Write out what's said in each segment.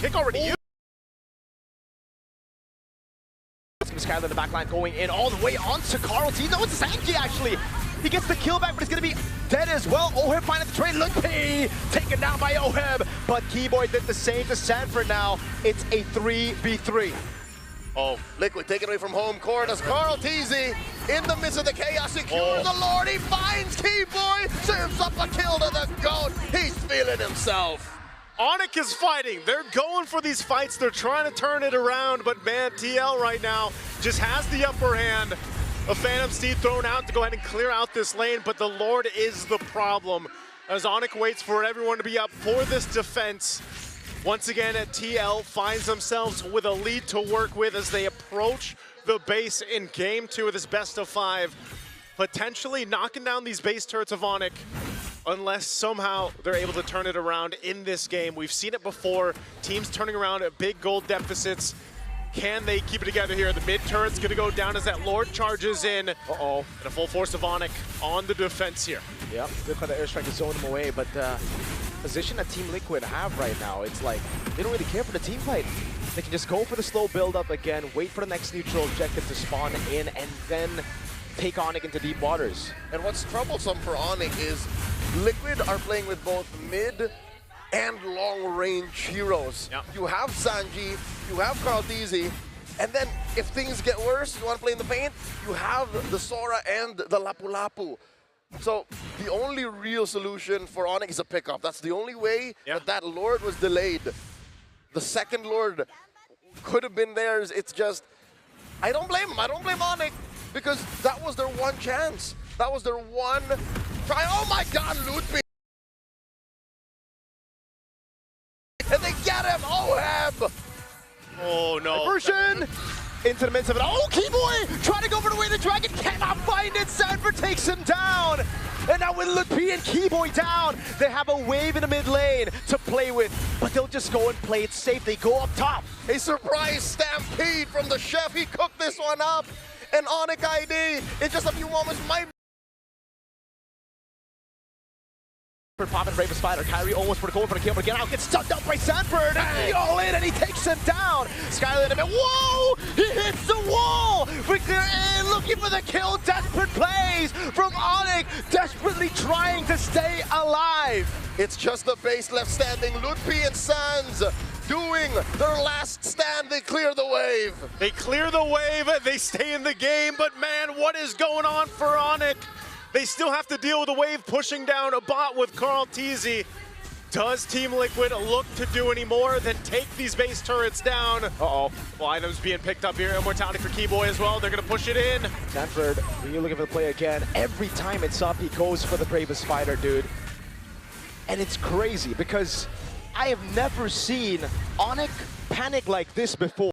kick already used. Skyler in the backline going in all the way onto Carlton. No, it's Sanji actually. He gets the kill back, but he's going to be dead as well. Oheb finding the trade. Lumpy taken down by Oheb. But Keyboy did the same to Sanford now. It's a 3v3. Oh, Liquid taken away from home court as Carl Teasy in the midst of the chaos secures the Lord. He finds Keyboy, serves up a kill to the GOAT. He's feeling himself. Onyx is fighting. They're going for these fights. They're trying to turn it around, but man, TL right now just has the upper hand. A Phantom Steed thrown out to go ahead and clear out this lane, but the Lord is the problem as Onyx waits for everyone to be up for this defense. Once again, TL finds themselves with a lead to work with as they approach the base in game 2 of this best of 5, potentially knocking down these base turrets of Onyx. Unless somehow they're able to turn it around in this game. We've seen it before, teams turning around at big gold deficits. Can they keep it together here? The mid turret's gonna go down as that Lord charges in. Uh-oh. And a full force of Onyx on the defense here. Yep, good for the airstrike to zone them away, but the position that Team Liquid have right now, it's like, they don't really care for the team fight. They can just go for the slow build-up again, wait for the next neutral objective to spawn in, and then take Onyx into deep waters. And what's troublesome for Onyx is Liquid are playing with both mid and long-range heroes. Yep. You have Sanji, you have Carl Teasy, and then if things get worse, you want to play in the paint, you have the Sora and the Lapu Lapu. So the only real solution for Onyx is a pickup. That's the only way that Lord was delayed. The second Lord could have been theirs. It's just, I don't blame him. I don't blame Onyx because that was their one chance. That was their one try. Oh my God, Ludwig! And they get him. Oheb! Oh no! Diversion into the midst of it. Oh, Keyboy trying to go for the way the dragon cannot find it. Sanford takes him down. And now with Lupi and Keyboy down, they have a wave in the mid lane to play with, but they'll just go and play it safe. They go up top. A surprise stampede from the chef. He cooked this one up. And Onyx ID in just a few moments might For popping Brave Spider, Kyrie almost for the goal for the kill, but again out gets stunned up by Sanford, and he all in, and he takes him down. Skyler in a bit, whoa! He hits the wall! Victor in, looking for the kill, desperate plays from Onyx, desperately trying to stay alive. It's just the base left standing. Ludpi and Sans doing their last stand. They clear the wave. They clear the wave, they stay in the game, but man, what is going on for Onyx? They still have to deal with a wave pushing down a bot with Carl Teasy. Does Team Liquid look to do any more than take these base turrets down? Uh-oh. Well, items being picked up here. Immortality for Keyboy as well. They're going to push it in. Sanford, when you're looking for the play again, every time it's up, he goes for the Bravest Spider, dude. And it's crazy because I have never seen Onyx panic like this before.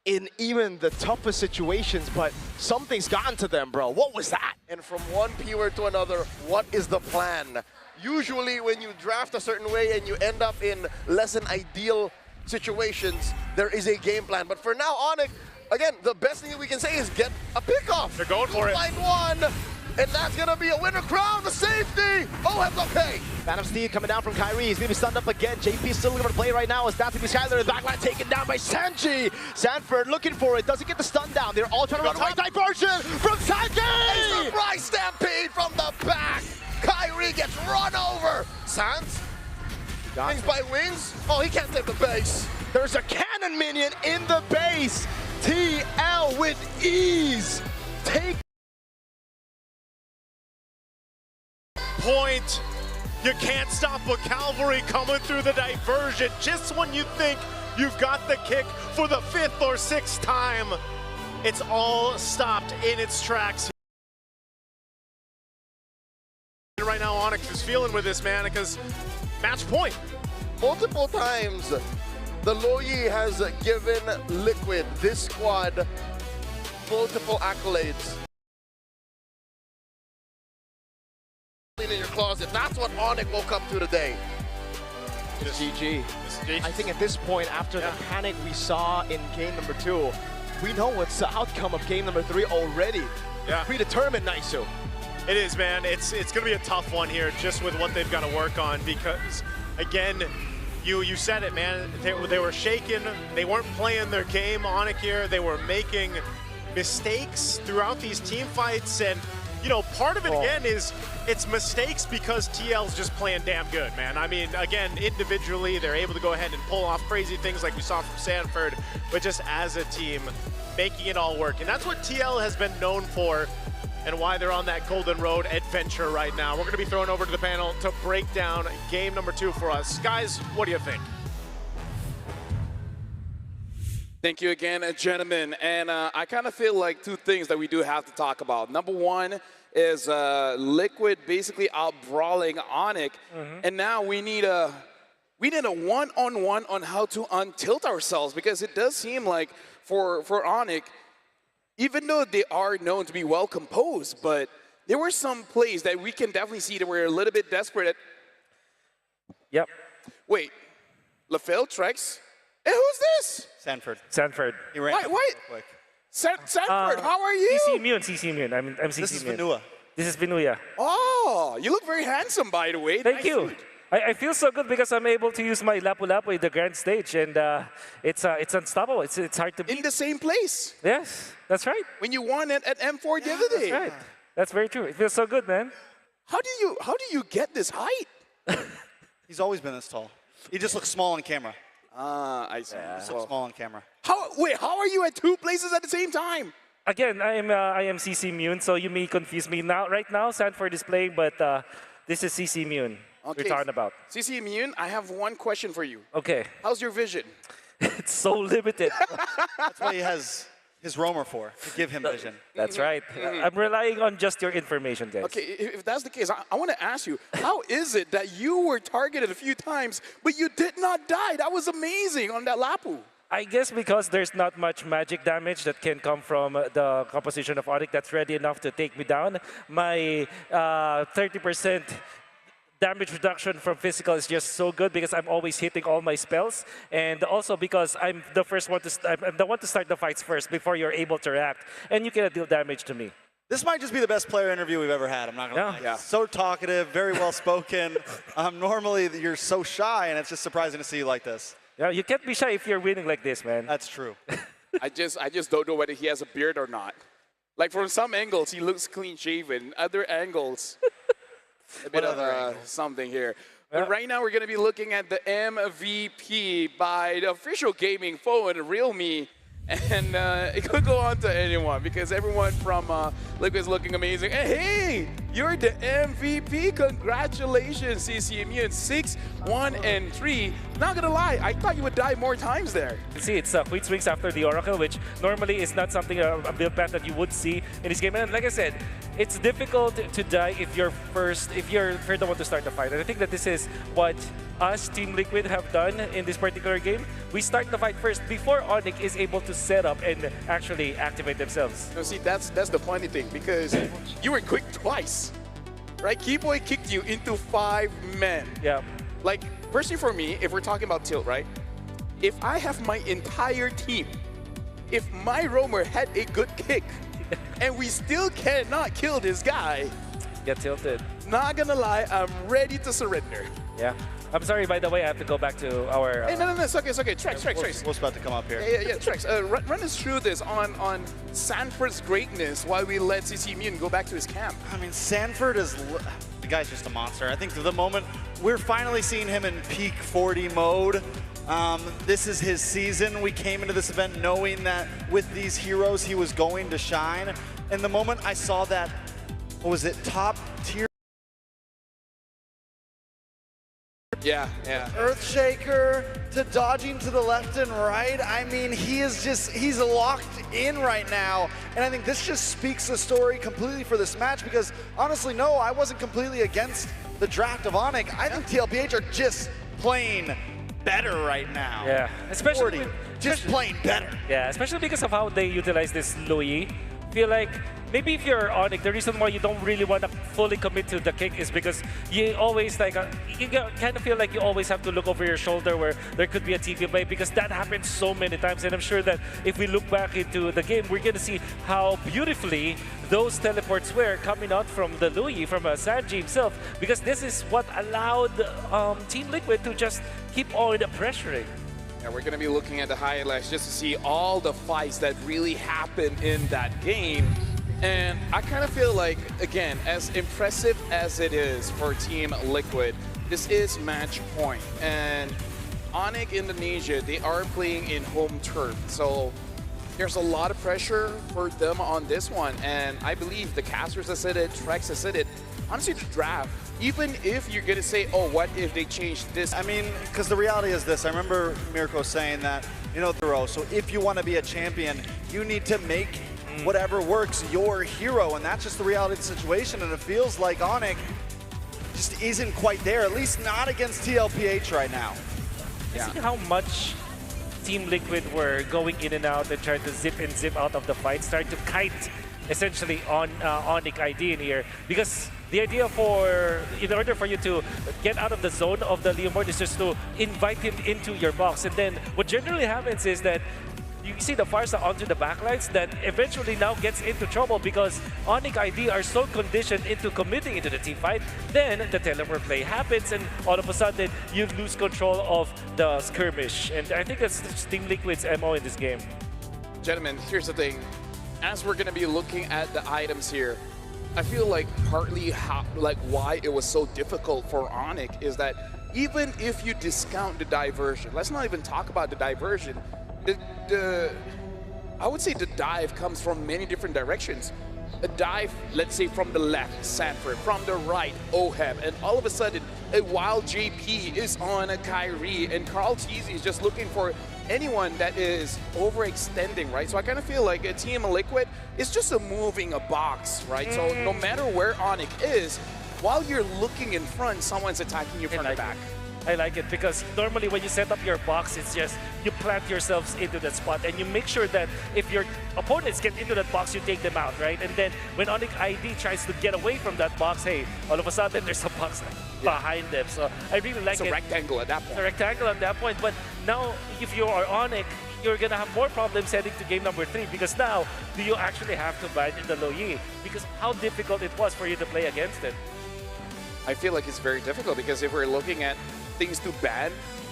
In even the toughest situations, but something's gotten to them, bro. What was that? And from one P-word to another, what is the plan? Usually when you draft a certain way and you end up in less than ideal situations, there is a game plan. But for now, Onyx, again, the best thing we can say is get a pick-off. They're going for it. Find one, and that's gonna be a winner crown, the safety. Oh, it's okay. Phantom Steed coming down from Kyrie. He's going to be stunned up again. JP still looking for the play right now. It's down to be Skyler in the backline, taken down by Sanji. Sanford looking for it. Doesn't get the stun down. They're all trying to run away. Diversion from Sanji! A surprise stampede from the back. Kyrie gets run over. Sans? Wings by wings? Oh, he can't take the base. There's a cannon minion in the base. TL with ease. Take point. You can't stop a cavalry coming through the diversion. Just when you think you've got the kick for the 5th or 6th time, it's all stopped in its tracks. Right now, Onyx is feeling with this, man, because match point. Multiple times, the Loyi has given Liquid, this squad, multiple accolades. In your closet. That's what Onyx woke up to today. It's GG. I think at this point, after the panic we saw in game number 2, we know what's the outcome of game number 3 already. Yeah. Predetermined, Naisu. It is, man. It's going to be a tough one here just with what they've got to work on because, again, you said it, man. They were shaken. They weren't playing their game on it here. They were making mistakes throughout these team fights, and you know, part of it again is it's mistakes because TL's just playing damn good, man. I mean, again, individually, they're able to go ahead and pull off crazy things like we saw from Sanford, but just as a team, making it all work. And that's what TL has been known for and why they're on that golden road adventure right now. We're going to be thrown over to the panel to break down game number 2 for us. Guys, what do you think? Thank you again, gentlemen. And I kind of feel like 2 things that we do have to talk about. Number 1 is Liquid basically out brawling Onyx, and now we need a one-on-one on how to untilt ourselves, because it does seem like for Onyx, even though they are known to be well composed, but there were some plays that we can definitely see that were a little bit desperate. Yep. Wait, LaFell Trex? Hey, who's this? Sanford. Sanford. He ran Wait, real quick. Sanford, how are you? CC Immune, CC Immune. I'm CC This is Immune. Vanua. This is Vanua. Oh, you look very handsome, by the way. Thank Nice you. suit. I feel so good because I'm able to use my Lapu-Lapu in the grand stage, and it's unstoppable. It's hard to beat. In the same place. Yes, that's right. When you won it at M4 the other day. That's right. That's very true. It feels so good, man. How do you get this height? He's always been this tall. He just looks small on camera. Ah, I see. He just looks small on camera. How are you at 2 places at the same time? Again, I am CC Immune, so you may confuse me now. Right now, Sanford is playing, but this is CC Immune we're talking about. CC Immune, I have one question for you. Okay. How's your vision? It's so limited. That's what he has his roamer for, to give him vision. That's right. I'm relying on just your information, guys. Okay, if that's the case, I want to ask you, how is it that you were targeted a few times, but you did not die? That was amazing on that Lapu. I guess because there's not much magic damage that can come from the composition of Onyx that's ready enough to take me down. My 30% damage reduction from physical is just so good because I'm always hitting all my spells, and also because I'm the one to start the fights first before you're able to react, and you cannot deal damage to me. This might just be the best player interview we've ever had, I'm not going to lie. Yeah. So talkative, very well spoken. Normally you're so shy, and it's just surprising to see you like this. Yeah, you can't be shy if you're winning like this, man. That's true. I just don't know whether he has a beard or not. Like from some angles, he looks clean shaven. Other angles, a bit of something here. But right now, we're going to be looking at the MVP by the official gaming phone, Realme. And it could go on to anyone because everyone from Liquid is looking amazing. And hey, you're the MVP. Congratulations, CC Immune. 6, 1, and 3. Not gonna lie, I thought you would die more times there. You see, it's Queen Swings after the Oracle, which normally is not something, a build path that you would see in this game. And like I said, it's difficult to die if you're the one to start the fight. And I think that this is what us, Team Liquid, have done in this particular game. We start the fight first before Onyx is able to set up and actually activate themselves. You see, that's the funny thing because you were quick twice, right? Keyboy kicked you into 5 men. Yeah. Like, personally for me, if we're talking about tilt, right? If I have my entire team, if my roamer had a good kick, and we still cannot kill this guy, Get tilted. not gonna lie, I'm ready to surrender. Yeah. I'm sorry, by the way, I have to go back to our... Hey, no, it's okay, Trex. What's about to come up here? Yeah, Trex, run us through this on Sanford's greatness while we let CC Immune go back to his camp. I mean, Sanford is... The guy's just a monster. I think the moment we're finally seeing him in peak 40 mode, this is his season. We came into this event knowing that with these heroes he was going to shine. And the moment I saw that, what was it, top tier Earthshaker to dodging to the left and right, I mean, he's locked in right now. And I think this just speaks the story completely for this match because honestly, no, I wasn't completely against the draft of Onyx. I think TLPH are just playing better right now. Yeah, especially just playing better. Yeah, especially because of how they utilize this Louis. Feel like maybe if you're Onyx, the reason why you don't really want to fully commit to the kick is because you always like kind of feel like you always have to look over your shoulder where there could be a TP play, because that happens so many times. And I'm sure that if we look back into the game, we're going to see how beautifully those teleports were coming out from the Louis, from Sanji himself, because this is what allowed Team Liquid to just keep on pressuring. Yeah, we're going to be looking at the highlights just to see all the fights that really happened in that game. And I kind of feel like, again, as impressive as it is for Team Liquid, this is match point. And Onyx Indonesia, they are playing in home turf. So there's a lot of pressure for them on this one. And I believe the casters have said it, Trex has said it. Honestly, the draft, even if you're going to say, oh, what if they change this? I mean, because the reality is this. I remember Mirko saying that, Thoreau, so if you want to be a champion, you need to make whatever works your hero. And that's just the reality of the situation. And it feels like Onyx just isn't quite there, at least not against TLPH right now. Yeah. See how much Team Liquid were going in and out and trying to zip and zip out of the fight, start to kite essentially on Onyx ID in here, because the idea in order for you to get out of the zone of the Leomord is just to invite him into your box. And then what generally happens is that you see the Farsa onto the backlines that eventually now gets into trouble because Onyx ID are so conditioned into committing into the team fight. Then the teleport play happens and all of a sudden you lose control of the skirmish. And I think that's Team Liquid's MO in this game. Gentlemen, here's the thing. As we're going to be looking at the items here, I feel like partly why it was so difficult for Onyx is that even if you discount the diversion, let's not even talk about the diversion, I would say the dive comes from many different directions. A dive, let's say from the left, Sanford, from the right, Oheb, and all of a sudden, while JP is on a Kyrie, and Carl Teasy is just looking for anyone that is overextending, right? So I kind of feel like a Team Liquid is just a moving a box, right? So no matter where Onyx is, while you're looking in front, someone's attacking you from the back. I like it because normally when you set up your box, it's just you plant yourselves into that spot and you make sure that if your opponents get into that box, you take them out, right? And then when Onyx ID tries to get away from that box, hey, all of a sudden there's a box behind them. So I really like it. It's a rectangle at that point. It's a rectangle at that point. But now if you are Onyx, you're going to have more problems heading to game number 3 because now do you actually have to ban in the low yi? Because how difficult it was for you to play against it. I feel like it's very difficult because if we're looking at things to ban,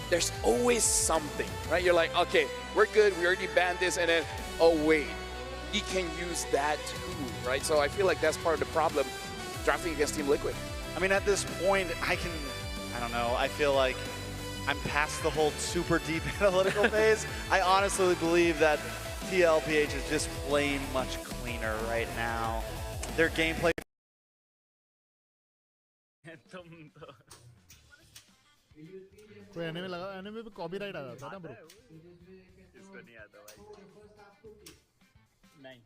there's always something, right? You're like, okay, we're good, we already banned this, and then, oh wait, he can use that too, right? So I feel like that's part of the problem drafting against Team Liquid. I mean, at this point, I don't know, I feel like I'm past the whole super deep analytical phase. I honestly believe that TLPH is just playing much cleaner right now. Their gameplay. कोई anime लगा, anime पे copyright आ जाता है ना bro. इसको नहीं आता भाई। नहीं।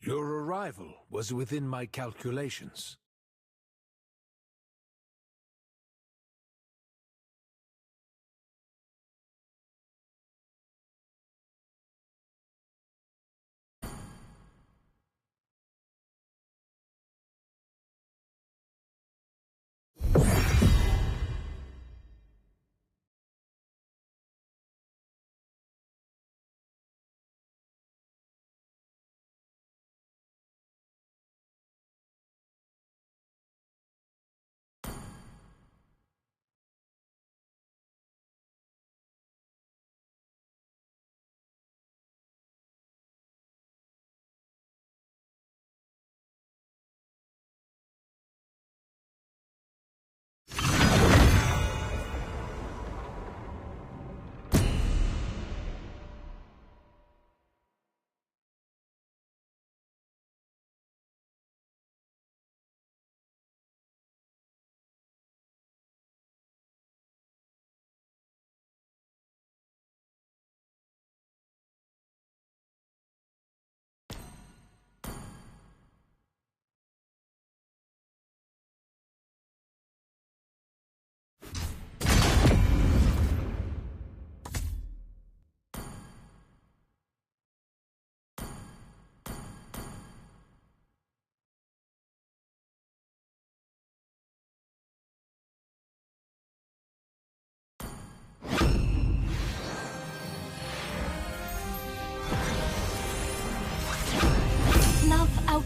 Your arrival was within my calculations.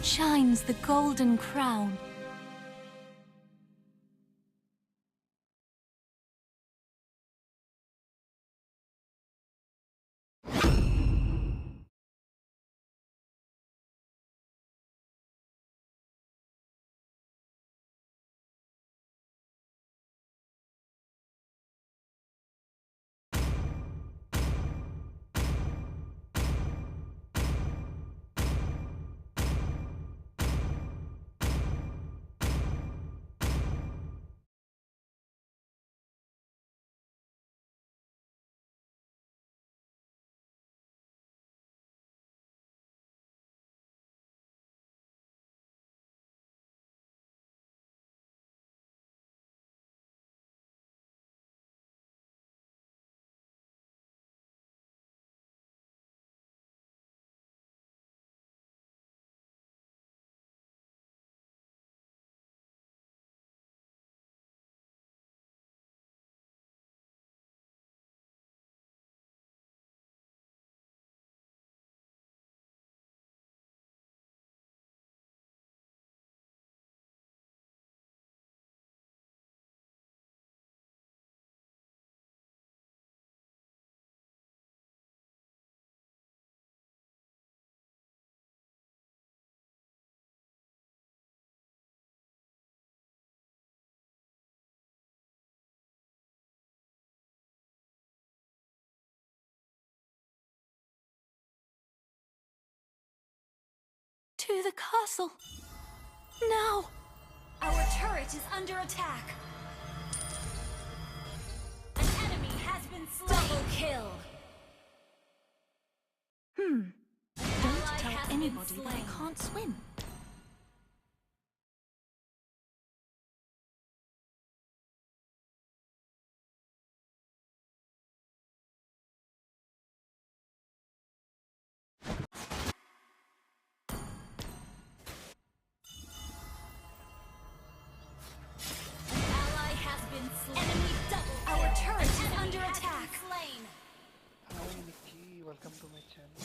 shines the golden crown. To the castle. Now! Our turret is under attack. An enemy has been slain. Double kill. Don't tell anybody that I can't swim. Enemy double. Our turret is under attack. Slain. Hi Nikki, welcome to my channel.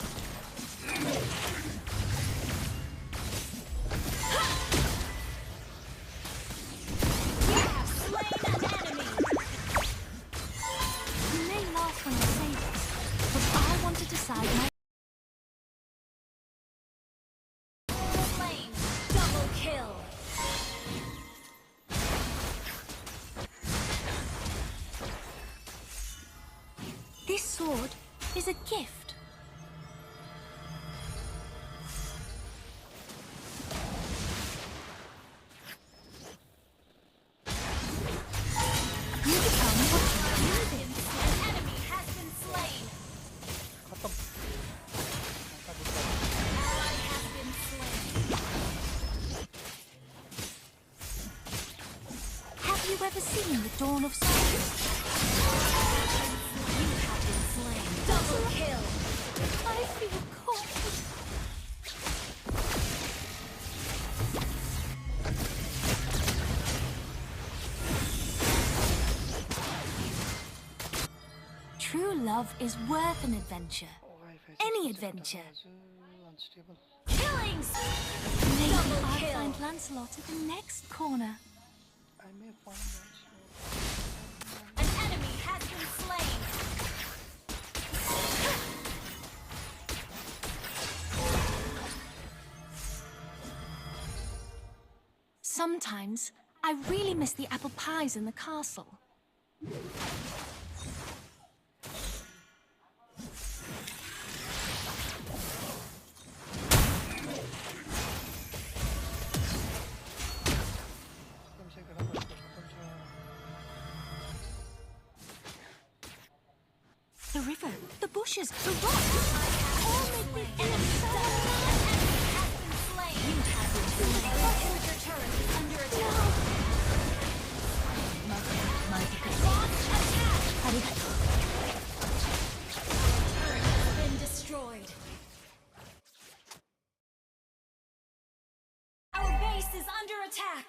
We have slain an enemy. You may laugh when I say this, but I want to decide my... Slain. Double kill. This sword is a gift. You can tell me what you're using. An enemy has been slain. Ally has been slain. Have you ever seen the dawn of science? You have been slain. Double kill. I feel cold. True love is worth an adventure. Any adventure. Unstable. Killings. Maybe Double I'll kill. find Lancelot at the next corner. I may find that. An enemy has been slain. Sometimes I really miss the apple pies in the castle. The river, the bushes, the rocks, all make me feel so Slain. You have been slain. Inhibitor turret is under attack. Launch attack. Turret has been destroyed. Our base is under attack.